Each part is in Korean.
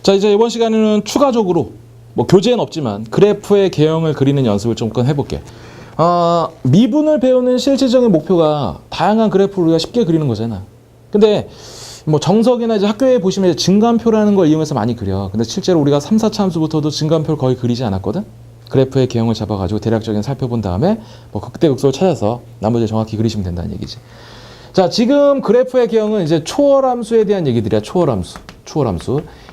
자, 이제 이번 시간에는 추가적으로 뭐 교재는 없지만 그래프의 개형을 그리는 연습을 조금 해볼게. 미분을 배우는 실질적인 목표가 다양한 그래프를 우리가 쉽게 그리는 거잖아. 근데 뭐 정석이나 이제 학교에 보시면 증감표라는 걸 이용해서 많이 그려. 근데 실제로 우리가 3, 4차 함수부터도 증감표를 거의 그리지 않았거든. 그래프의 개형을 잡아가지고 대략적인 살펴본 다음에 뭐 극대극소를 찾아서 나머지 정확히 그리시면 된다는 얘기지. 자, 지금 그래프의 개형은 이제 초월함수에 대한 얘기들이야. 초월함수.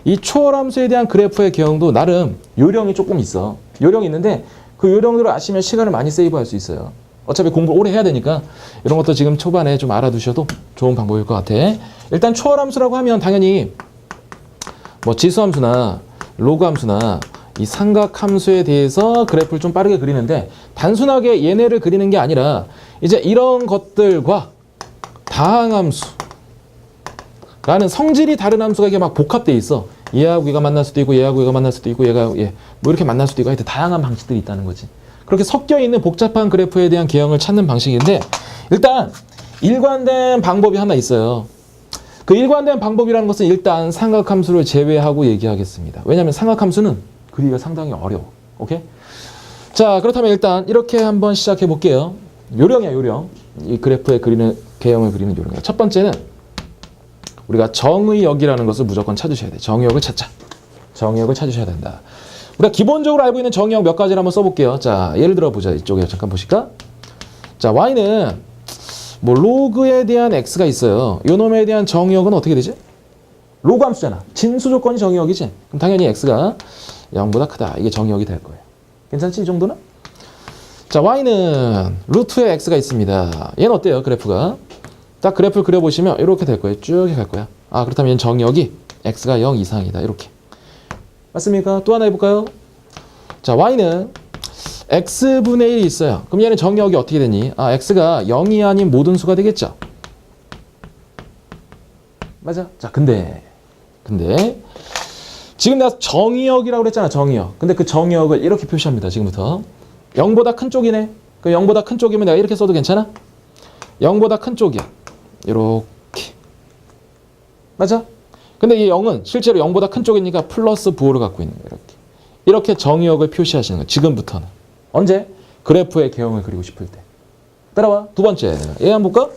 이 초월함수에 대한 그래프의 개형도 나름 요령이 조금 있어. 요령이 있는데 그 요령들을 아시면 시간을 많이 세이브할 수 있어요. 어차피 공부를 오래 해야 되니까 이런 것도 지금 초반에 좀 알아두셔도 좋은 방법일 것 같아. 일단 초월함수라고 하면 당연히 뭐 지수함수나 로그함수나 이 삼각함수에 대해서 그래프를 좀 빠르게 그리는데 단순하게 얘네를 그리는 게 아니라 이제 이런 것들과 다항함수 라는 성질이 다른 함수가 이게 막 복합돼 있어. 얘하고 얘가 만날 수도 있고 얘하고 얘가 만날 수도 있고 얘가 뭐 이렇게 만날 수도 있고 하여튼 다양한 방식들이 있다는 거지. 그렇게 섞여 있는 복잡한 그래프에 대한 개형을 찾는 방식인데 일단 일관된 방법이 하나 있어요. 그 일관된 방법이라는 것은 일단 삼각함수를 제외하고 얘기하겠습니다. 왜냐하면 삼각함수는 그리기가 상당히 어려워. 오케이? 자, 그렇다면 일단 이렇게 한번 시작해 볼게요. 요령이야, 요령. 이 그래프에 그리는 개형을 그리는 요령이야. 첫 번째는 우리가 정의역이라는 것을 무조건 찾으셔야 돼. 정의역을 찾자. 정의역을 찾으셔야 된다. 우리가 기본적으로 알고 있는 정의역 몇 가지를 한번 써볼게요. 자, 예를 들어 보자. 이쪽에 잠깐 보실까? 자, y는 뭐 로그에 대한 x가 있어요. 요 놈에 대한 정의역은 어떻게 되지? 로그 함수잖아. 진수 조건이 정의역이지. 그럼 당연히 x가 0보다 크다. 이게 정의역이 될 거예요. 괜찮지? 이 정도는? 자, y는 루트에 x가 있습니다. 얘는 어때요? 그래프가? 딱 그래프를 그려보시면 이렇게 될 거예요. 쭉 갈 거야. 아, 그렇다면 얘는 정의역이 x가 0 이상이다. 이렇게. 맞습니까? 또 하나 해볼까요? 자, y는 x분의 1이 있어요. 그럼 얘는 정의역이 어떻게 되니? 아, x가 0이 아닌 모든 수가 되겠죠? 맞아. 자, 근데 지금 내가 정의역이라고 그랬잖아. 정의역. 근데 그 정의역을 이렇게 표시합니다. 지금부터. 0보다 큰 쪽이네. 그 0보다 큰 쪽이면 내가 이렇게 써도 괜찮아? 0보다 큰 쪽이야. 이렇게. 맞아? 근데 이 0은 실제로 0보다 큰 쪽이니까 플러스 부호를 갖고 있는 거예요. 이렇게 정의역을 표시하시는 거예요. 지금부터는. 언제? 그래프의 개형을 그리고 싶을 때. 따라와. 두 번째. 얘 한번 볼까?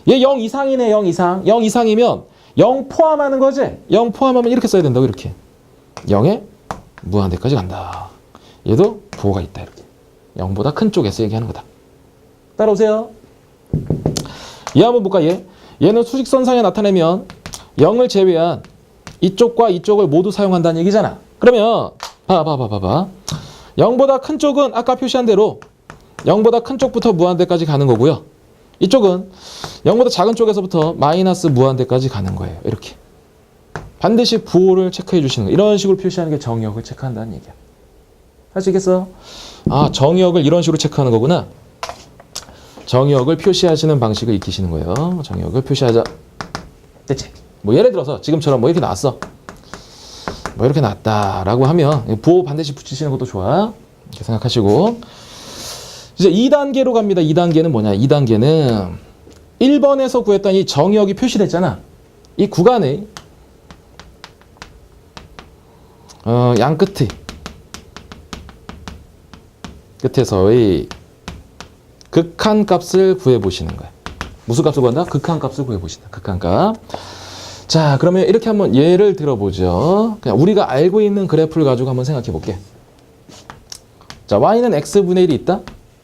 얘 0 이상이네. 0 이상. 0 이상이면 0 포함하는 거지? 0 포함하면 이렇게 써야 된다고. 이렇게. 0에 무한대까지 간다. 얘도 부호가 있다. 이렇게. 0보다 큰 쪽에서 얘기하는 거다. 따라오세요. 얘 한번 볼까? 얘는 수직선상에 나타내면 0을 제외한 이쪽과 이쪽을 모두 사용한다는 얘기잖아. 그러면 봐봐. 0보다 큰 쪽은 아까 표시한 대로 0보다 큰 쪽부터 무한대까지 가는 거고요. 이쪽은 0보다 작은 쪽에서부터 마이너스 무한대까지 가는 거예요. 이렇게. 반드시 부호를 체크해 주시는 거예요. 이런 식으로 표시하는 게 정의역을 체크한다는 얘기야. 할 수 있겠어? 아, 정의역을 이런 식으로 체크하는 거구나. 정의역을 표시하시는 방식을 익히시는 거예요. 정의역을 표시하자. 됐지? 뭐 예를 들어서 지금처럼 뭐 이렇게 나왔어. 뭐 이렇게 나왔다라고 하면 부호 반드시 붙이시는 것도 좋아. 이렇게 생각하시고 이제 2단계로 갑니다. 2단계는 뭐냐? 2단계는 1번에서 구했던 이 정의역이 표시됐잖아. 이 구간의 양 끝에서의 극한값을 구해보시는 거야. 무슨 값을 구한다? 극한값을 구해보신다. 극한값. 자, 그러면 이렇게 한번 예를 들어보죠. 그냥 우리가 알고 있는 그래프를 가지고 한번 생각해 볼게. 자, y는 x분의 1이 있다?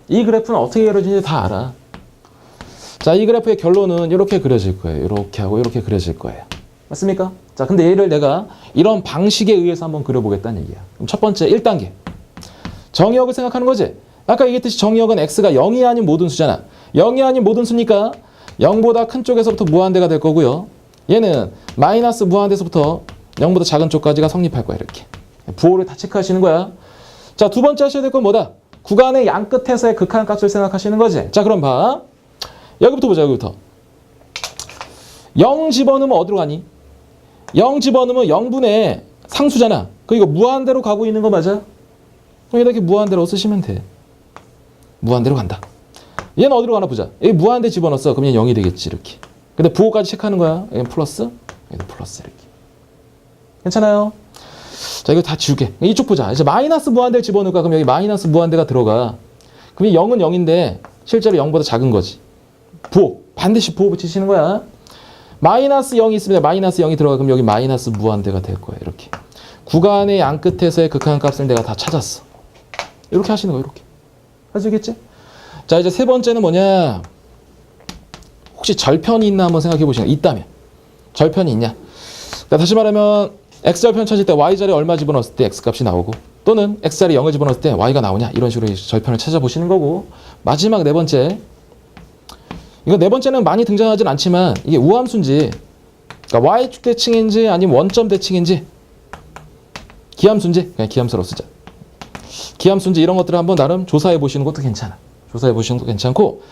이 그래프는 어떻게 그려지는지 다 알아. 자, 이 그래프의 결론은 이렇게 그려질 거예요. 이렇게 하고 이렇게 그려질 거예요. 맞습니까? 자, 근데 얘를 내가 이런 방식에 의해서 한번 그려보겠다는 얘기야. 그럼 첫 번째 1단계. 정의역을 생각하는 거지. 아까 얘기했듯이 정의역은 x가 0이 아닌 모든 수잖아. 0이 아닌 모든 수니까 0보다 큰 쪽에서부터 무한대가 될 거고요. 얘는 마이너스 무한대에서부터 0보다 작은 쪽까지가 성립할 거야. 이렇게. 부호를 다 체크하시는 거야. 자, 두 번째 하셔야 될 건 뭐다? 구간의 양 끝에서의 극한값을 생각하시는 거지. 자, 그럼 봐. 여기부터 보자. 여기부터. 0 집어넣으면 어디로 가니? 0 집어넣으면 0분의 상수잖아. 이거 무한대로 가고 있는 거 맞아? 그럼 이렇게 무한대로 쓰시면 돼. 무한대로 간다. 얘는 어디로 가나 보자. 여기 무한대 집어넣었어. 그럼 얘는 0이 되겠지. 이렇게. 근데 부호까지 체크하는 거야. 얘는 플러스, 얘는 플러스 이렇게. 괜찮아요? 자, 이거 다 지울게. 이쪽 보자. 이제 마이너스 무한대를 집어넣을까? 그럼 여기 마이너스 무한대가 들어가. 그럼 0은 0인데 실제로 0보다 작은 거지. 부호. 반드시 부호 붙이시는 거야. 마이너스 0이 있습니다. 마이너스 0이 들어가. 그럼 여기 마이너스 무한대가 될 거야. 이렇게. 구간의 양 끝에서의 극한값을 내가 다 찾았어. 이렇게 하시는 거야. 이렇게. 아시겠지? 자, 이제 세 번째는 뭐냐? 혹시 절편이 있나 한번 생각해 보시면 있다면. 절편이 있냐? 자, 다시 말하면 x절편 찾을 때 y자리에 얼마 집어넣었을 때 x값이 나오고 또는 x자리에 0을 집어넣었을 때 y가 나오냐? 이런 식으로 절편을 찾아보시는 거고 마지막 네 번째 이거 네 번째는 많이 등장하진 않지만 이게 우함수인지 그러니까 y축 대칭인지 아니면 원점 대칭인지 기함수인지 그냥 기함수로 쓰자. 기함수인지 이런 것들을 한번 나름 조사해 보시는 것도 괜찮아. 조사해 보시는 것도 괜찮고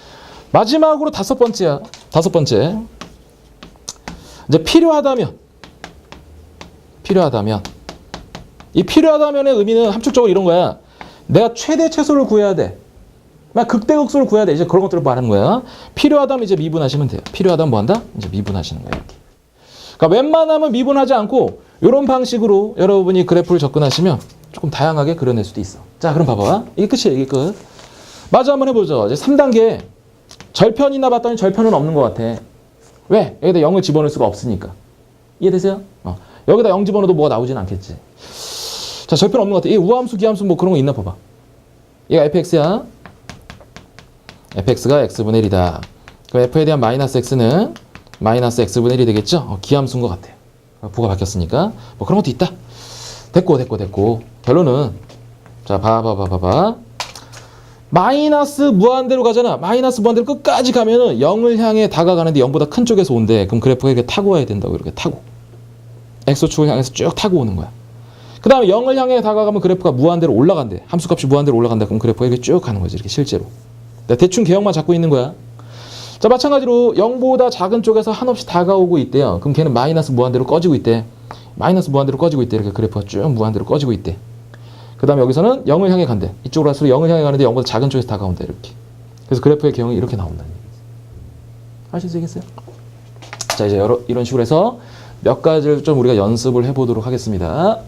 마지막으로 다섯 번째야. 다섯 번째 이제 필요하다면 이 필요하다면의 의미는 함축적으로 이런 거야. 내가 최대 최소를 구해야 돼. 막 극대극소를 구해야 돼. 이제 그런 것들을 말하는 거야. 필요하다면 이제 미분하시면 돼요. 필요하다면 뭐 한다? 이제 미분하시는 거야. 이렇게. 그러니까 웬만하면 미분하지 않고 이런 방식으로 여러분이 그래프를 접근하시면 조금 다양하게 그려낼 수도 있어. 자, 그럼 봐봐. 이게 끝이에요. 이게 끝. 마저 한번 해보죠. 이제 3단계 절편이 있나 봤더니 절편은 없는 것 같아. 왜? 여기다 0을 집어넣을 수가 없으니까. 이해되세요? 여기다 0 집어넣어도 뭐가 나오진 않겠지. 자, 절편 없는 것 같아. 이 우함수, 기함수 뭐 그런 거 있나 봐봐. 얘가 fx야. fx가 x분의 1이다. 그럼 f에 대한 마이너스 x는 마이너스 x분의 1이 되겠죠? 기함수인 것 같아요. 부가 바뀌었으니까. 뭐 그런 것도 있다. 됐고. 결론은 자, 봐봐. 마이너스 무한대로 가잖아. 마이너스 무한대로 끝까지 가면은 0을 향해 다가가는데 0보다 큰 쪽에서 온대. 그럼 그래프가 이렇게 타고 와야 된다고. 이렇게 타고. x축을 향해서 쭉 타고 오는 거야. 그 다음에 0을 향해 다가가면 그래프가 무한대로 올라간대. 함수값이 무한대로 올라간다. 그럼 그래프가 이렇게 쭉 가는 거지. 이렇게 실제로. 대충 개형만 잡고 있는 거야. 자, 마찬가지로 0보다 작은 쪽에서 한없이 다가오고 있대요. 그럼 걔는 마이너스 무한대로 꺼지고 있대. 마이너스 무한대로 꺼지고 있대. 이렇게 그래프가 쭉 무한대로 꺼지고 있대. 그 다음에 여기서는 0을 향해 간대. 이쪽으로 갈수록 0을 향해 가는데 0보다 작은 쪽에서 다가온다. 이렇게. 그래서 그래프의 개형이 이렇게 나온다는 얘기지. 아실 수 있겠어요? 자, 이제 이런 식으로 해서 몇 가지를 좀 우리가 연습을 해보도록 하겠습니다.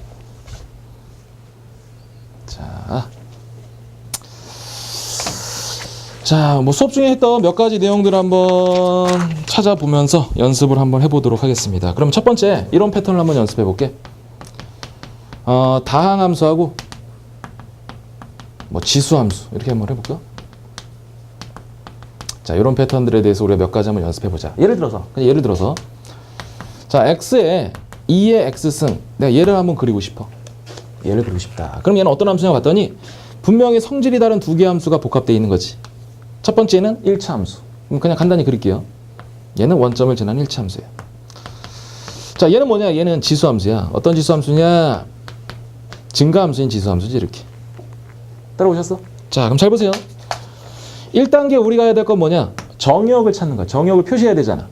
자, 뭐 수업 중에 했던 몇 가지 내용들을 한번 찾아보면서 연습을 한번 해보도록 하겠습니다. 그럼 첫 번째 이런 패턴을 한번 연습해 볼게. 다항함수하고 뭐 지수함수 이렇게 한번 해볼까? 자, 이런 패턴들에 대해서 우리가 몇 가지 한번 연습해 보자. 예를 들어서 자, x에 2의 x승 내가 얘를 한번 그리고 싶어. 얘를 그리고 싶다. 그럼 얘는 어떤 함수냐 봤더니 분명히 성질이 다른 두 개의 함수가 복합되어 있는 거지. 첫 번째는 1차 함수. 그냥 간단히 그릴게요. 얘는 원점을 지난 1차 함수예요. 자, 얘는 뭐냐? 얘는 지수함수야. 어떤 지수함수냐? 증가함수인 지수함수지. 이렇게. 따라오셨어? 자, 그럼 잘 보세요. 1단계 우리가 해야 될 건 뭐냐? 정의역을 찾는 거야. 정의역을 표시해야 되잖아.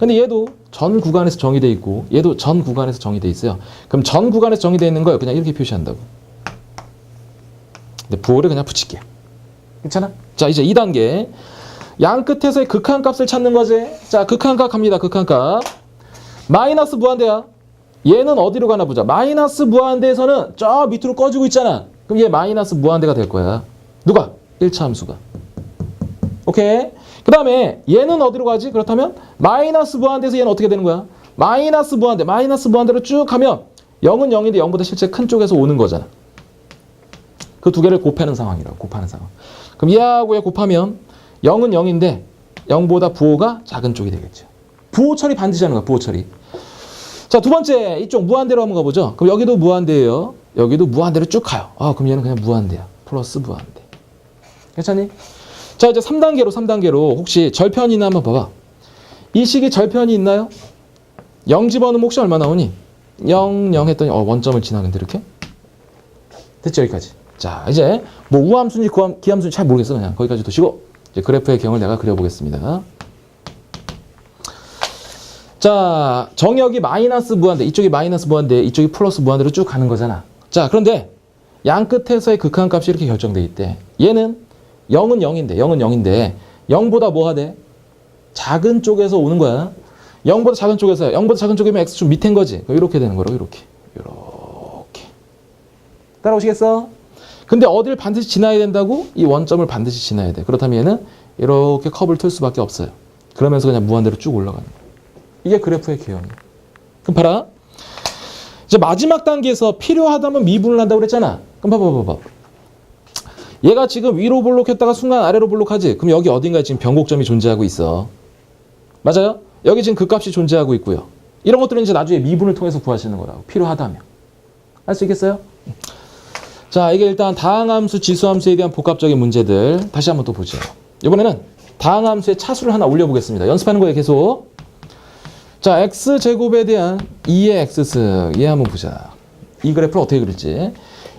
근데 얘도 전 구간에서 정의되어 있고 얘도 전 구간에서 정의되어 있어요. 그럼 전 구간에서 정의되어 있는 걸 그냥 이렇게 표시한다고. 근데 부호를 그냥 붙일게요. 괜찮아? 자, 이제 2단계 양 끝에서의 극한값을 찾는 거지. 자, 극한값 갑니다. 극한값 마이너스 무한대야. 얘는 어디로 가나 보자. 마이너스 무한대에서는 저 밑으로 꺼지고 있잖아. 그럼 얘 마이너스 무한대가 될 거야. 누가? 1차 함수가. 오케이. 그 다음에 얘는 어디로 가지? 그렇다면 마이너스 무한대에서 얘는 어떻게 되는 거야? 마이너스 무한대로 쭉 가면 0은 0인데 0보다 실제 큰 쪽에서 오는 거잖아. 그 두 개를 곱하는 상황이라고. 곱하는 상황. 그럼 얘하고 얘 곱하면 0은 0인데 0보다 부호가 작은 쪽이 되겠죠. 부호 처리 반드시 하는 거야. 부호 처리. 자, 두 번째 이쪽 무한대로 한번 가보죠. 그럼 여기도 무한대예요. 여기도 무한대로 쭉 가요. 그럼 얘는 그냥 무한대야. 플러스 무한대. 괜찮니? 자, 이제 3단계로 혹시 절편이 있나 한번 봐봐. 이 식이 절편이 있나요? 0 집어넣으면 혹시 얼마 나오니? 0, 0 했더니 원점을 지나는데 이렇게? 됐죠? 여기까지. 자, 이제 뭐 우함수인지 기함수인지 잘 모르겠어. 그냥 거기까지 두시고 이제 그래프의 경을 내가 그려보겠습니다. 자, 정역이 마이너스 무한대, 이쪽이 마이너스 무한대, 이쪽이 플러스 무한대로 쭉 가는 거잖아. 자, 그런데 양 끝에서의 극한값이 이렇게 결정돼 있대. 얘는 0은 0인데 0보다 뭐 하대? 작은 쪽에서 오는 거야. 0보다 작은 쪽에서요. 0보다 작은 쪽이면 x축 밑인 거지. 이렇게 되는 거라고. 이렇게. 따라오시겠어? 근데 어딜 반드시 지나야 된다고? 이 원점을 반드시 지나야 돼. 그렇다면 얘는 이렇게 컵을 틀 수밖에 없어요. 그러면서 그냥 무한대로 쭉 올라가는 거야. 이게 그래프의 개형이야. 그럼 봐라. 이제 마지막 단계에서 필요하다면 미분을 한다고 그랬잖아. 그럼 봐봐. 얘가 지금 위로 볼록했다가 순간 아래로 볼록하지? 그럼 여기 어딘가에 지금 변곡점이 존재하고 있어. 맞아요? 여기 지금 그 값이 존재하고 있고요. 이런 것들은 이제 나중에 미분을 통해서 구하시는 거라고. 필요하다면. 할 수 있겠어요? 자, 이게 일단 다항함수, 지수함수에 대한 복합적인 문제들 다시 한번 또 보죠. 이번에는 다항함수의 차수를 하나 올려보겠습니다. 연습하는 거예요, 계속. 자, x제곱에 대한 2의 x승. 얘 한번 보자. 이 그래프를 어떻게 그릴지.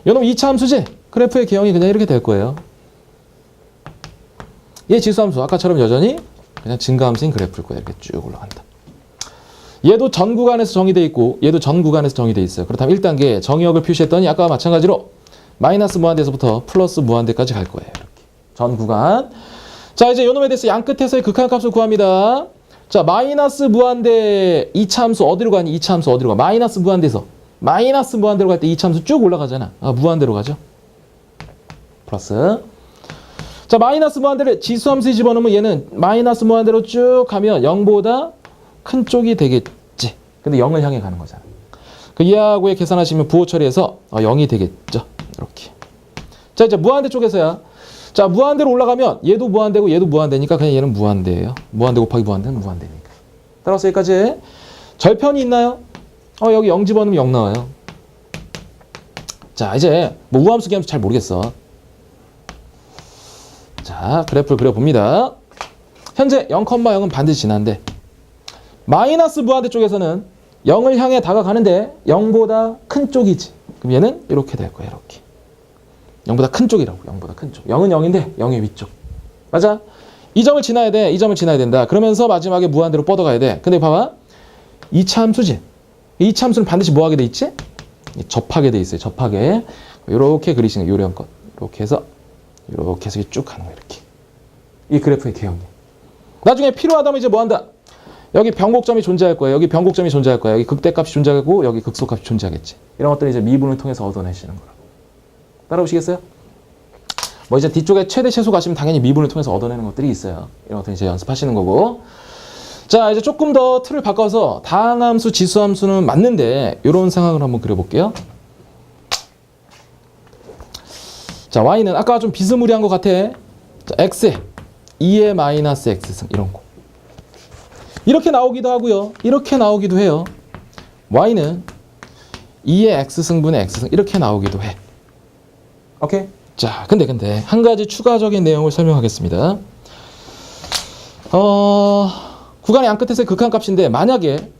이놈 2차 함수지? 그래프의 개형이 그냥 이렇게 될 거예요. 얘 지수함수. 아까처럼 여전히 그냥 증가함수인 그래프일 거예요. 이렇게 쭉 올라간다. 얘도 전 구간에서 정의되어 있고 얘도 전 구간에서 정의되어 있어요. 그렇다면 1단계 정의역을 표시했더니 아까와 마찬가지로 마이너스 무한대에서부터 플러스 무한대까지 갈 거예요. 이렇게. 전 구간. 자, 이제 요놈에 대해서 양 끝에서의 극한값을 구합니다. 자, 마이너스 무한대 2차 함수 어디로 가니? 2차 함수 어디로 가? 마이너스 무한대에서 마이너스 무한대로 갈 때 2차 함수 쭉 올라가잖아. 무한대로 가죠. 플러스. 자, 마이너스 무한대를 지수함수에 집어넣으면 얘는 마이너스 무한대로 쭉 가면 0보다 큰 쪽이 되겠지. 근데 0을 향해 가는 거잖아. 그 이하고에 계산하시면 부호 처리해서 0이 되겠죠. 이렇게. 자, 이제 무한대 쪽에서야. 자, 무한대로 올라가면 얘도 무한대고 얘도 무한대니까 그냥 얘는 무한대예요. 무한대 곱하기 무한대는 무한대니까. 따라서 여기까지. 절편이 있나요? 여기 0 집어넣으면 0 나와요. 자, 이제 뭐 우함수 기함수 잘 모르겠어. 자, 그래프를 그려봅니다. 현재 0,0은 반드시 지난데 마이너스 무한대 쪽에서는 0을 향해 다가가는데 0보다 큰 쪽이지. 그럼 얘는 이렇게 될 거야. 이렇게. 0보다 큰 쪽이라고. 0보다 큰 쪽. 0은 0인데 0의 위쪽. 맞아? 이 점을 지나야 돼. 이 점을 지나야 된다. 그러면서 마지막에 무한대로 뻗어가야 돼. 근데 봐봐. 2차 함수지. 2차 함수는 반드시 뭐 하게 돼 있지? 접하게 돼 있어요. 접하게. 이렇게 그리시는 거예요. 요령껏. 이렇게 해서 쭉 가는 거예요. 이렇게. 이 그래프의 개형이에요. 나중에 필요하다면 이제 뭐 한다? 여기 변곡점이 존재할 거예요. 여기 변곡점이 존재할 거예요. 여기 극대값이 존재하고 여기 극소값이 존재하겠지. 이런 것들을 이제 미분을 통해서 얻어내시는 거라고. 따라오시겠어요? 뭐 이제 뒤쪽에 최대 최소 가시면 당연히 미분을 통해서 얻어내는 것들이 있어요. 이런 것들 이제 연습하시는 거고. 자, 이제 조금 더 틀을 바꿔서 다항함수, 지수함수는 맞는데 이런 상황을 한번 그려볼게요. 자, y는 아까 좀 비스무리한 것 같아. 자, x에 2의 마이너스 x승 이런 거. 이렇게 나오기도 하고요. 이렇게 나오기도 해요. y는 2의 x승분의 x승 이렇게 나오기도 해. 오케이? 자, 근데 한 가지 추가적인 내용을 설명하겠습니다. 구간의 양 끝에서의 극한값인데 만약에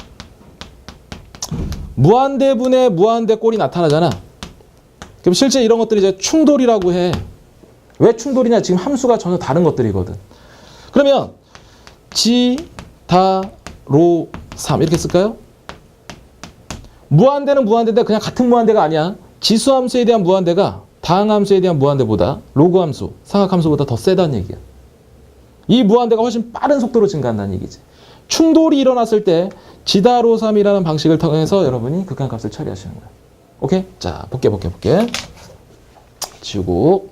무한대분의 무한대 꼴이 나타나잖아. 그럼 실제 이런 것들이 이제 충돌이라고 해. 왜 충돌이냐? 지금 함수가 전혀 다른 것들이거든. 그러면 로 3 이렇게 쓸까요? 무한대는 무한대인데 그냥 같은 무한대가 아니야. 지수함수에 대한 무한대가 다항함수에 대한 무한대보다 로그함수, 상악함수보다 더 세다는 얘기야. 이 무한대가 훨씬 빠른 속도로 증가한다는 얘기지. 충돌이 일어났을 때 지다로 3이라는 방식을 통해서 여러분이 극한값을 처리하시는 거야. 오케이? 자, 볼게. 지우고.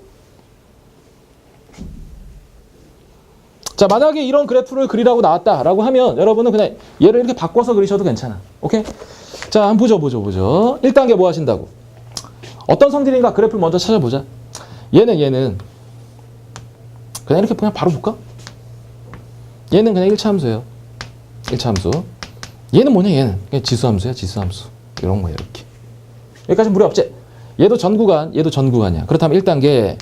자, 만약에 이런 그래프를 그리라고 나왔다라고 하면 여러분은 그냥 얘를 이렇게 바꿔서 그리셔도 괜찮아. 오케이? 자, 한번 보죠. 1단계 뭐 하신다고? 어떤 성질인가 그래프를 먼저 찾아보자. 얘는 그냥 이렇게 그냥 바로 볼까? 얘는 그냥 1차 함수예요. 1차 함수. 얘는 뭐냐? 얘는 그냥 지수함수야. 지수함수. 이런 거야. 이렇게. 여기까지 무리 없지? 얘도 전 구간이야. 그렇다면 1단계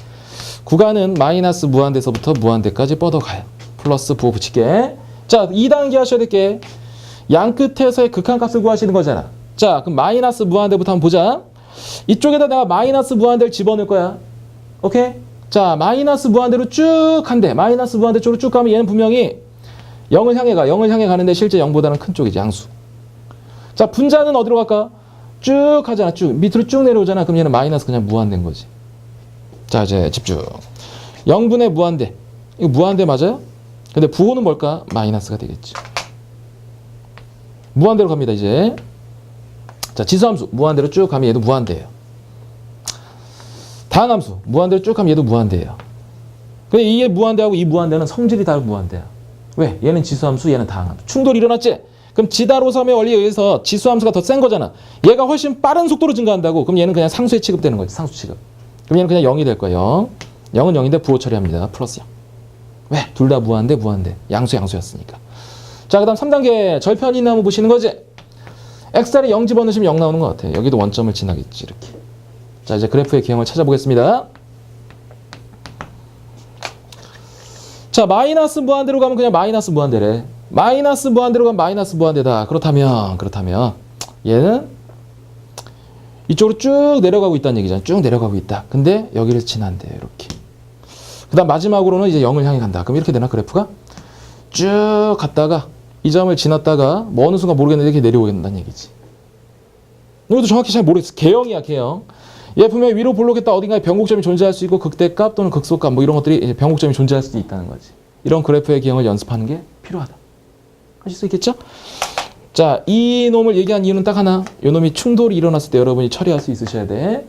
구간은 마이너스 무한대에서부터 무한대까지 뻗어가요. 플러스 부호 붙일게. 자, 2단계 하셔야 될 게 양 끝에서의 극한값을 구하시는 거잖아. 자, 그럼 마이너스 무한대부터 한번 보자. 이쪽에다 내가 마이너스 무한대를 집어넣을 거야. 오케이? 자, 마이너스 무한대로 쭉 간대. 마이너스 무한대 쪽으로 쭉 가면 얘는 분명히 0을 향해 가. 0을 향해 가는데 실제 0보다는 큰 쪽이지, 양수. 자, 분자는 어디로 갈까? 쭉 하잖아. 쭉. 밑으로 쭉 내려오잖아. 그럼 얘는 마이너스 그냥 무한대인 거지. 자, 이제 집중. 0분의 무한대. 이거 무한대 맞아요? 근데 부호는 뭘까? 마이너스가 되겠지. 무한대로 갑니다, 이제. 자, 지수함수. 무한대로 쭉 가면 얘도 무한대예요. 다항함수 무한대로 쭉 가면 얘도 무한대예요. 근데 이게 무한대하고 이 무한대는 성질이 다른 무한대야. 왜? 얘는 지수함수, 얘는 다항함수. 충돌이 일어났지? 그럼 지다로섬의 원리에 의해서 지수함수가 더 센 거잖아. 얘가 훨씬 빠른 속도로 증가한다고. 그럼 얘는 그냥 상수에 취급되는 거지. 상수 취급. 그럼 얘는 그냥 0이 될 거예요. 0은 0인데 부호 처리합니다. 플러스 0. 왜? 둘 다 무한대, 무한대. 양수였으니까. 자, 그 다음 3단계 절편이 있나 한번 보시는 거지? x자리 0 집어넣으시면 0 나오는 것 같아. 여기도 원점을 지나겠지, 이렇게. 자, 이제 그래프의 기형을 찾아보겠습니다. 자, 마이너스 무한대로 가면 그냥 마이너스 무한대래. 마이너스 무한대로 가면 마이너스 무한대다. 그렇다면 얘는 이쪽으로 쭉 내려가고 있다는 얘기잖아. 쭉 내려가고 있다. 근데 여기를 지난대, 이렇게. 그 다음 마지막으로는 이제 0을 향해 간다. 그럼 이렇게 되나, 그래프가? 쭉 갔다가 이 점을 지났다가 뭐 어느 순간 모르겠는데 이렇게 내려오게 된다는 얘기지. 이것도 정확히 잘 모르겠어. 개형이야, 개형. 얘 분명히 위로 볼록했다 어딘가에 변곡점이 존재할 수 있고 극대값 또는 극소값 뭐 이런 것들이 변곡점이 존재할 수도 있다는 거지. 이런 그래프의 기형을 연습하는 게 필요하다. 하실 수 있겠죠? 자, 이 놈을 얘기한 이유는 딱 하나. 이 놈이 충돌이 일어났을 때 여러분이 처리할 수 있으셔야 돼.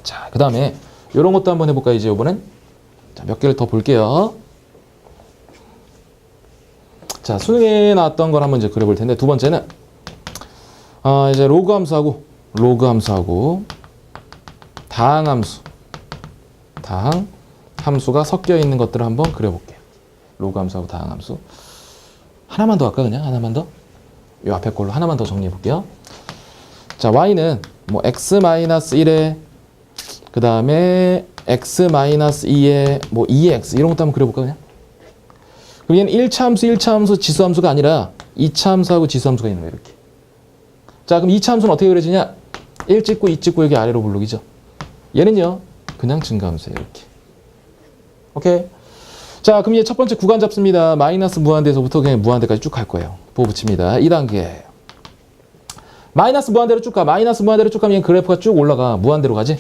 자, 그 다음에 이런 것도 한번 해볼까요, 이제 이번엔? 자, 몇 개를 더 볼게요. 자, 수능에 나왔던 걸 한번 이제 그려볼 텐데, 두 번째는 이제 로그 함수하고 다항함수가 섞여 있는 것들을 한번 그려볼게요. 로그 함수하고 다항함수. 하나만 더 할까, 그냥? 하나만 더? 이 앞에 걸로 하나만 더 정리해 볼게요. 자, y는 뭐 x-1에 그 다음에 x-2에 뭐 2의 x 이런 것도 한번 그려볼까, 그냥? 그럼 얘는 1차 함수, 지수함수가 아니라 2차 함수하고 지수함수가 있는 거예요, 이렇게. 자, 그럼 2차 함수는 어떻게 그려지냐? 1 찍고 2 찍고 여기 아래로 블록이죠. 얘는요, 그냥 증가함수예요, 이렇게. 오케이? 자, 그럼 얘 첫 번째 구간 잡습니다. 마이너스 무한대에서부터 그냥 무한대까지 쭉 갈 거예요. 보호 붙입니다. 2단계. 마이너스 무한대로 쭉 가. 마이너스 무한대로 쭉 가면 얘는 그래프가 쭉 올라가. 무한대로 가지?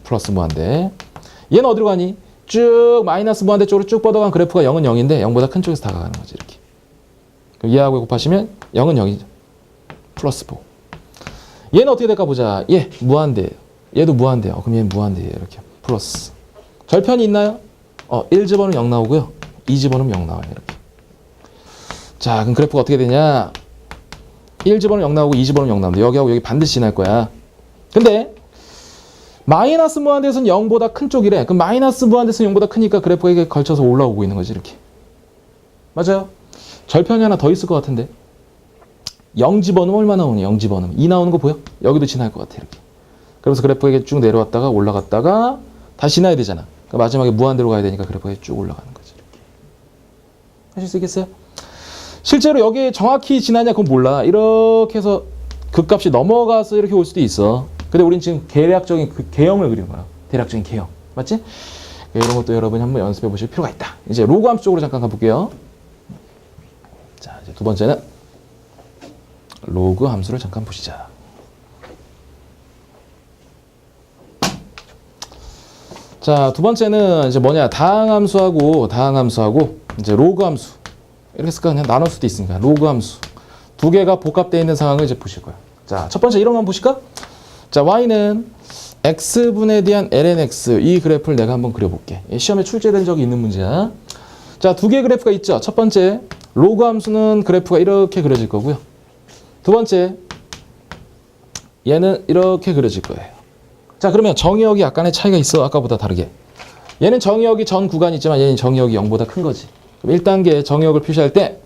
플러스 무한대. 얘는 어디로 가니? 쭉 마이너스 무한대 쪽으로 쭉 뻗어간 그래프가 0은 0인데 0보다 큰 쪽에서 다가가는 거지, 이렇게. 그럼 얘하고 곱하시면 0은 0이죠. 플러스 4. 얘는 어떻게 될까 보자. 얘 무한대예요. 얘도 무한대요. 그럼 얘는 무한대예요, 이렇게. 플러스. 절편이 있나요? 1 집어넣으면 0 나오고요. 2 집어넣으면 0 나와요, 이렇게. 자, 그럼 그래프가 어떻게 되냐? 1 집어넣으면 0 나오고 2 집어넣으면 0 나옵니다. 여기하고 여기 반드시 지날 거야. 근데 마이너스 무한대에서는 0보다 큰 쪽이래. 그럼 마이너스 무한대에서는 0보다 크니까 그래프가 이게 걸쳐서 올라오고 있는 거지, 이렇게. 맞아요? 절편이 하나 더 있을 것 같은데. 0 집어넣으면 얼마 나오니? 0 집어넣으면 2 나오는 거 보여? 여기도 지날 것 같아, 이렇게. 그래서 그래프가 이게 쭉 내려왔다가 올라갔다가 다시 지나야 되잖아. 그러니까 마지막에 무한대로 가야 되니까 그래프가 쭉 올라가는 거지, 이렇게. 하실 수 있겠어요? 실제로 여기에 정확히 지나냐 그건 몰라. 이렇게 해서 극값이 넘어가서 이렇게 올 수도 있어. 근데 우린 지금 대략적인 그 개형을 그리는 거야. 대략적인 개형. 맞지? 이런 것도 여러분이 한번 연습해 보실 필요가 있다. 이제 로그 함수 쪽으로 잠깐 가볼게요. 자, 이제 두 번째는 로그 함수를 잠깐 보시자. 자, 두 번째는 이제 뭐냐? 다항함수하고 이제 로그 함수. 이렇게 쓸까? 그냥 나눌 수도 있으니까. 로그 함수. 두 개가 복합되어 있는 상황을 이제 보실 거야. 자, 첫 번째 이런 거 한번 보실까? 자, y는 x분에 대한 lnx 이 그래프를 내가 한번 그려볼게. 시험에 출제된 적이 있는 문제야. 자, 두 개의 그래프가 있죠. 첫 번째 로그 함수는 그래프가 이렇게 그려질 거고요. 두 번째 얘는 이렇게 그려질 거예요. 자, 그러면 정의역이 약간의 차이가 있어. 아까보다 다르게. 얘는 정의역이 전 구간이 있지만 얘는 정의역이 0보다 큰 거지. 그럼 1단계 정의역을 표시할 때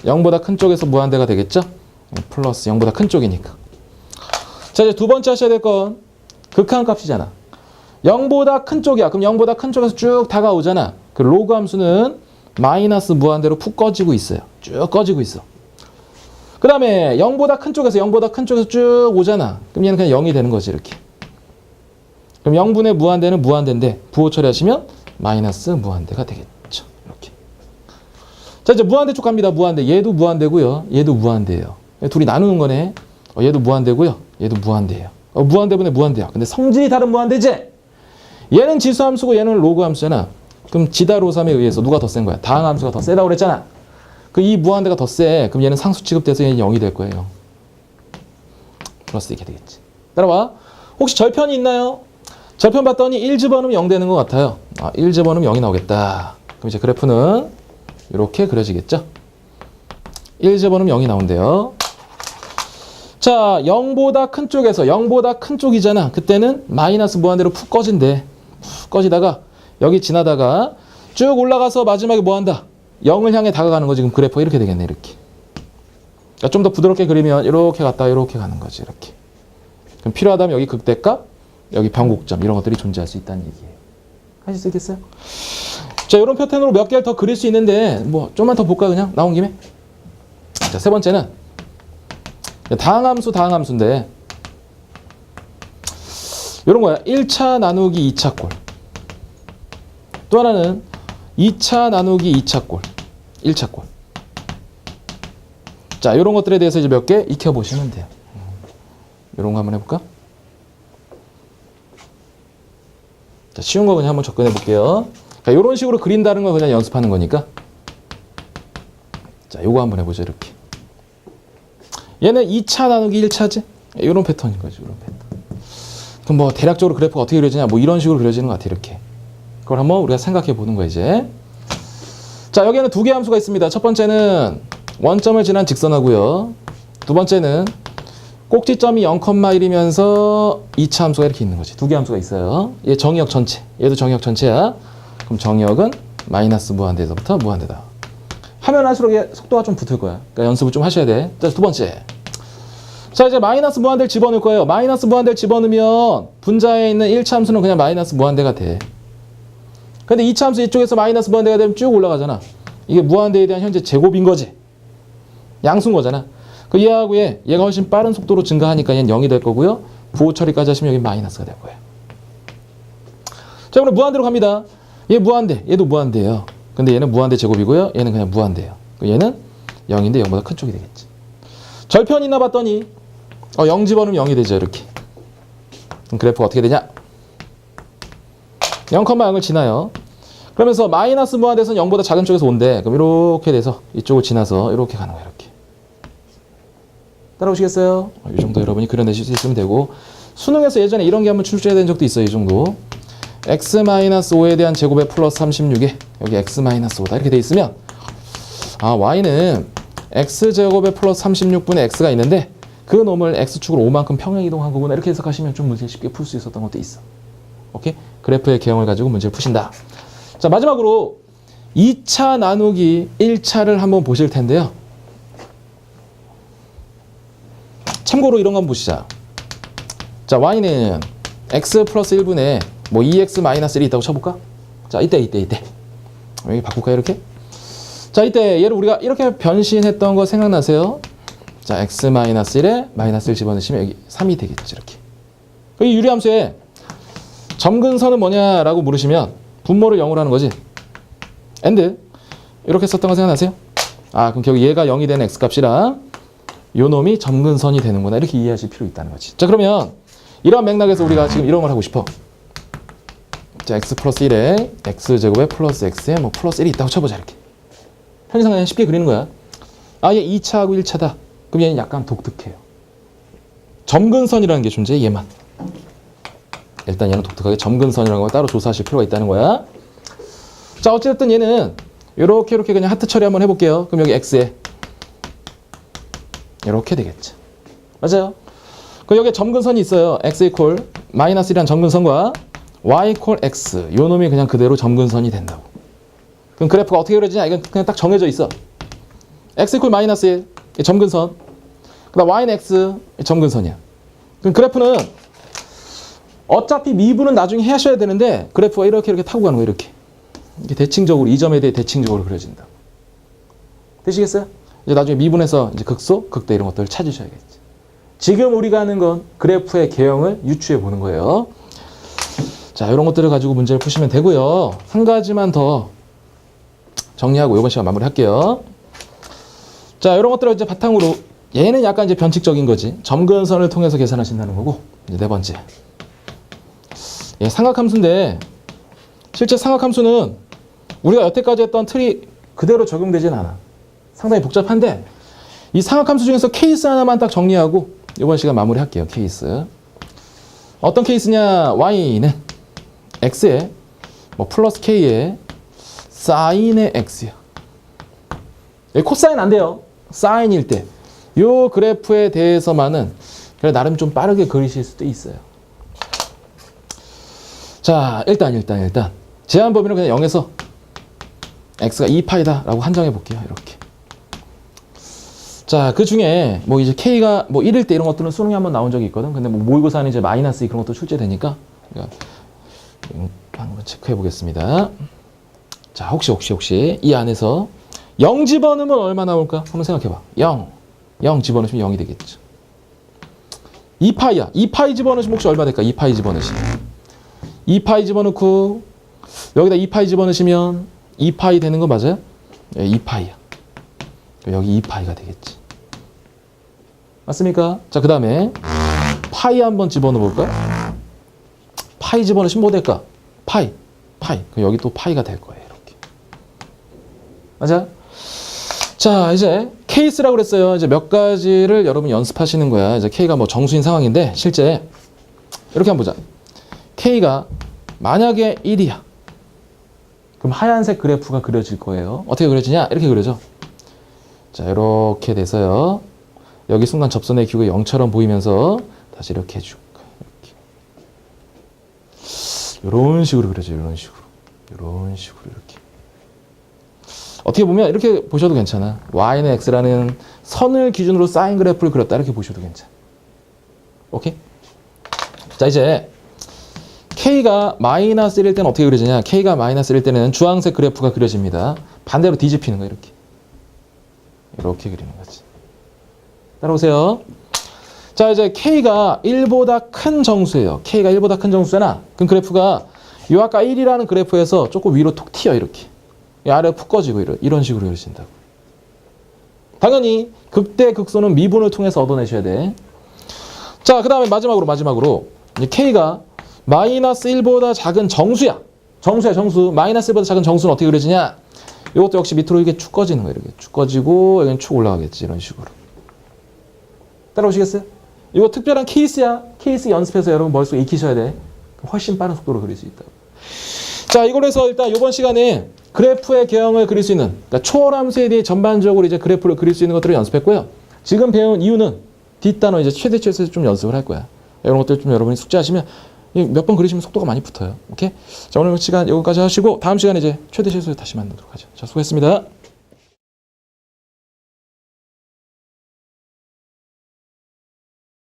0보다 큰 쪽에서 무한대가 되겠죠? 플러스 0보다 큰 쪽이니까. 자, 이제 두 번째 하셔야 될 건 극한값이잖아. 0보다 큰 쪽이야. 그럼 0보다 큰 쪽에서 쭉 다가오잖아. 그 로그 함수는 마이너스 무한대로 푹 꺼지고 있어요. 쭉 꺼지고 있어. 그 다음에 0보다 큰 쪽에서 쭉 오잖아. 그럼 얘는 그냥 0이 되는 거지, 이렇게. 그럼 0분의 무한대는 무한대인데 부호 처리하시면 마이너스 무한대가 되겠죠. 이렇게. 자, 이제 무한대 쪽 갑니다. 무한대. 얘도 무한대고요. 얘도 무한대예요. 둘이 나누는 거네. 얘도 무한대고요. 얘도 무한대예요. 무한대분의 무한대야. 근데 성질이 다른 무한대지? 얘는 지수함수고 얘는 로그 함수잖아. 그럼 지다로삼에 의해서 누가 더 센 거야? 다항함수가 더 세다고 그랬잖아. 그 이 무한대가 더 세. 그럼 얘는 상수 취급돼서 얘는 0이 될 거예요. 플러스 이렇게 되겠지. 따라와. 혹시 절편이 있나요? 절편 봤더니 1 집어넣으면 0 되는 것 같아요. 1 집어넣으면 0이 나오겠다. 그럼 이제 그래프는 이렇게 그려지겠죠. 1 집어넣으면 0이 나온대요. 자, 0보다 큰 쪽에서 0보다 큰 쪽이잖아. 그때는 마이너스 무한대로 푹 꺼진대. 푹 꺼지다가 여기 지나다가 쭉 올라가서 마지막에 뭐 한다? 0을 향해 다가가는 거지. 지금 그래프가 이렇게 되겠네. 이렇게. 그러니까 좀 더 부드럽게 그리면 이렇게 갔다가 이렇게 가는 거지. 이렇게. 그럼 필요하다면 여기 극대값, 여기 변곡점 이런 것들이 존재할 수 있다는 얘기예요. 하실 수 있겠어요? 자, 이런 패턴으로 몇 개를 더 그릴 수 있는데 뭐 좀만 더 볼까 그냥 나온 김에. 자, 세 번째는 다항함수인데 이런 거야. 1차 나누기 2차 꼴. 또 하나는 2차 나누기 2차 꼴. 1차 꼴. 자, 이런 것들에 대해서 이제 몇 개 익혀보시면 돼요. 이런 거 한번 해볼까? 자, 쉬운 거 그냥 한번 접근해 볼게요. 자, 이런 식으로 그린다는 거 그냥 연습하는 거니까. 자, 요거 한번 해보죠. 이렇게. 얘는 2차 나누기 1차지? 이런 패턴인 거죠. 이런 패턴. 그럼 뭐 대략적으로 그래프가 어떻게 그려지냐? 뭐 이런 식으로 그려지는 것 같아. 이렇게. 그걸 한번 우리가 생각해 보는 거야, 이제. 자, 여기에는 두 개의 함수가 있습니다. 첫 번째는 원점을 지난 직선하고요. 두 번째는 꼭지점이 0,1이면서 2차 함수가 이렇게 있는 거지. 두 개 함수가 있어요. 얘 정의역 전체. 얘도 정의역 전체야. 그럼 정의역은 마이너스 무한대에서부터 무한대다. 하면 할수록 얘 속도가 좀 붙을 거야. 그러니까 연습을 좀 하셔야 돼. 자, 두 번째. 자, 이제 마이너스 무한대를 집어넣을 거예요. 마이너스 무한대를 집어넣으면 분자에 있는 1차 함수는 그냥 마이너스 무한대가 돼. 근데 2차 함수 이쪽에서 마이너스 무한대가 되면 쭉 올라가잖아. 이게 무한대에 대한 현재 제곱인 거지. 양수인 거잖아. 그 얘하고 얘가 훨씬 빠른 속도로 증가하니까 얘는 0이 될 거고요. 부호 처리까지 하시면 여기 마이너스가 될 거예요. 자, 그럼 무한대로 갑니다. 얘 무한대, 얘도 무한대예요. 근데 얘는 무한대 제곱이고요. 얘는 그냥 무한대예요. 얘는 0인데 0보다 큰 쪽이 되겠지. 절편이나 봤더니 0 집어넣으면 0이 되죠. 이렇게. 그럼 그래프가 어떻게 되냐? 0,0을 지나요. 그러면서 마이너스 무한대에서는 0보다 작은 쪽에서 온대. 그럼 이렇게 돼서 이쪽을 지나서 이렇게 가는 거예요. 이렇게. 따라오시겠어요? 이 정도 여러분이 그려내실 수 있으면 되고, 수능에서 예전에 이런 게 한번 출제된 적도 있어요. 이 정도. x-5에 대한 제곱에 플러스 36에 여기 x-5다 이렇게 돼 있으면 y는 x제곱에 플러스 36분의 x가 있는데 그 놈을 x축으로 5만큼 평행 이동한 거구나 이렇게 해석하시면 좀 문제 쉽게 풀 수 있었던 것도 있어. 오케이? 그래프의 개형을 가지고 문제를 푸신다. 자, 마지막으로 2차 나누기 1차를 한번 보실 텐데요. 참고로 이런 거 한번 보시자. 자, y는 x 플러스 1분의 뭐 2x-1이 있다고 쳐볼까? 자, 이때 여기 바꿀까요? 이렇게? 자, 이때 얘를 우리가 이렇게 변신했던 거 생각나세요? 자, x-1에 마이너스 1 집어넣으시면 여기 3이 되겠죠. 이렇게. 이 유리함수에 점근선은 뭐냐라고 물으시면 분모를 0으로 하는 거지. and 이렇게 썼던 거 생각나세요? 그럼 결국 얘가 0이 되는 x값이랑 요 놈이 점근선이 되는구나 이렇게 이해하실 필요 있다는 거지. 자, 그러면 이런 맥락에서 우리가 지금 이런 걸 하고 싶어. 자, x 플러스 1에 x제곱에 플러스 x에 뭐 플러스 1이 있다고 쳐보자. 이렇게 현지상 그냥 쉽게 그리는 거야. 얘 2차하고 1차다. 그럼 얘는 약간 독특해요. 점근선이라는 게 존재해. 얘만. 일단 얘는 독특하게 점근선이라는 걸 따로 조사하실 필요가 있다는 거야. 자, 어쨌든 얘는 이렇게 그냥 하트 처리 한번 해볼게요. 그럼 여기 x에 이렇게 되겠죠. 맞아요. 그럼 여기에 점근선이 있어요. x 이퀄 마이너스 1이란 점근선과 y 이퀄 x. 요 놈이 그냥 그대로 점근선이 된다고. 그럼 그래프가 어떻게 그려지냐? 이건 그냥 딱 정해져 있어. x 이퀄 마이너스 1 점근선. 그다음 y는 x 점근선이야. 그럼 그래프는 어차피 미분은 나중에 하셔야 되는데 그래프가 이렇게 타고 가는 거예요. 이렇게 대칭적으로 이 점에 대해 대칭적으로 그려진다. 되시겠어요? 이제 나중에 미분해서 이제 극소, 극대 이런 것들을 찾으셔야겠지. 지금 우리가 하는 건 그래프의 개형을 유추해 보는 거예요. 자, 이런 것들을 가지고 문제를 푸시면 되고요. 한 가지만 더 정리하고 이번 시간 마무리할게요. 자, 이런 것들을 이제 바탕으로 얘는 약간 이제 변칙적인 거지. 점근선을 통해서 계산하신다는 거고. 이제 네 번째. 예, 삼각함수인데 실제 삼각함수는 우리가 여태까지 했던 틀이 그대로 적용되진 않아. 상당히 복잡한데 이 삼각함수 중에서 케이스 하나만 딱 정리하고 이번 시간 마무리할게요. 케이스. 어떤 케이스냐? y는 x에 뭐 플러스 k에 사인의 x야. 코사인 안 돼요. 사인일 때. 요 그래프에 대해서만은 나름 좀 빠르게 그리실 수도 있어요. 자, 일단 제한 범위를 그냥 0에서 x가 2파이다 라고 한정해 볼게요. 이렇게. 자, 그 중에 뭐 이제 k가 뭐 1일 때 이런 것들은 수능에 한번 나온 적이 있거든. 근데 뭐 모의고사는 이제 마이너스 2 그런 것도 출제되니까 한번 체크해 보겠습니다. 자, 혹시 이 안에서 0 집어넣으면 얼마 나올까? 한번 생각해 봐. 0 집어넣으시면 0이 되겠죠. 2파이야. 2파이 집어넣으시면 혹시 얼마 될까? 2파이 집어넣으시면. 2파이 집어넣고 여기다 2파이 집어넣으시면 2파이 되는 거 맞아요? 네, 2파이야. 여기 2파이가 되겠지. 맞습니까? 자, 그 다음에 파이 한번 집어넣어 볼까? 파이 집어넣으시면 뭐 될까? 파이. 그럼 여기 또 파이가 될 거예요. 이렇게. 맞아? 자, 이제 케이스라고 그랬어요. 이제 몇 가지를 여러분 연습하시는 거야. 이제 K가 뭐 정수인 상황인데 실제 이렇게 한번 보자. K가 만약에 1이야. 그럼 하얀색 그래프가 그려질 거예요. 어떻게 그려지냐? 이렇게 그려져. 자, 이렇게 돼서요. 여기 순간 접선의 기호가 0처럼 보이면서 다시 이렇게 해줄까. 이런 식으로 그려져. 이런 식으로 이렇게. 어떻게 보면 이렇게 보셔도 괜찮아. y는 x라는 선을 기준으로 사인 그래프를 그렸다. 이렇게 보셔도 괜찮아. 오케이? 자, 이제 k가 마이너스 1일 때는 어떻게 그려지냐? k가 마이너스 1일 때는 주황색 그래프가 그려집니다. 반대로 뒤집히는 거 이렇게. 이렇게 그리는 거지. 따라오세요. 자, 이제 k가 1보다 큰 정수예요. k가 1보다 큰 정수잖아. 그럼 그래프가 요 아까 1이라는 그래프에서 조금 위로 톡 튀어 이렇게. 아래로 푹 꺼지고 이런 식으로 그려진다고. 당연히 극대 극소는 미분을 통해서 얻어내셔야 돼. 자, 그 다음에 마지막으로 이제 k가 마이너스 1보다 작은 정수야. 정수. 마이너스 1보다 작은 정수는 어떻게 그려지냐? 이것도 역시 밑으로 이렇게 축 꺼지는 거예요. 이렇게 축 꺼지고 여기는 축 올라가겠지. 이런 식으로. 따라오시겠어요? 이거 특별한 케이스야. 케이스 연습해서 여러분 머릿속에 익히셔야 돼. 훨씬 빠른 속도로 그릴 수 있다고. 자, 이걸로 해서 일단 이번 시간에 그래프의 개형을 그릴 수 있는, 그러니까 초월함수에 대해 전반적으로 이제 그래프를 그릴 수 있는 것들을 연습했고요. 지금 배운 이유는 뒷단어 이제 최대치에서 좀 연습을 할 거야. 이런 것들 좀 여러분이 숙지하시면 몇 번 그리시면 속도가 많이 붙어요. 오케이? 자, 오늘 시간 여기까지 하시고 다음 시간에 이제 최대 실수 다시 만나도록 하죠. 자, 수고했습니다.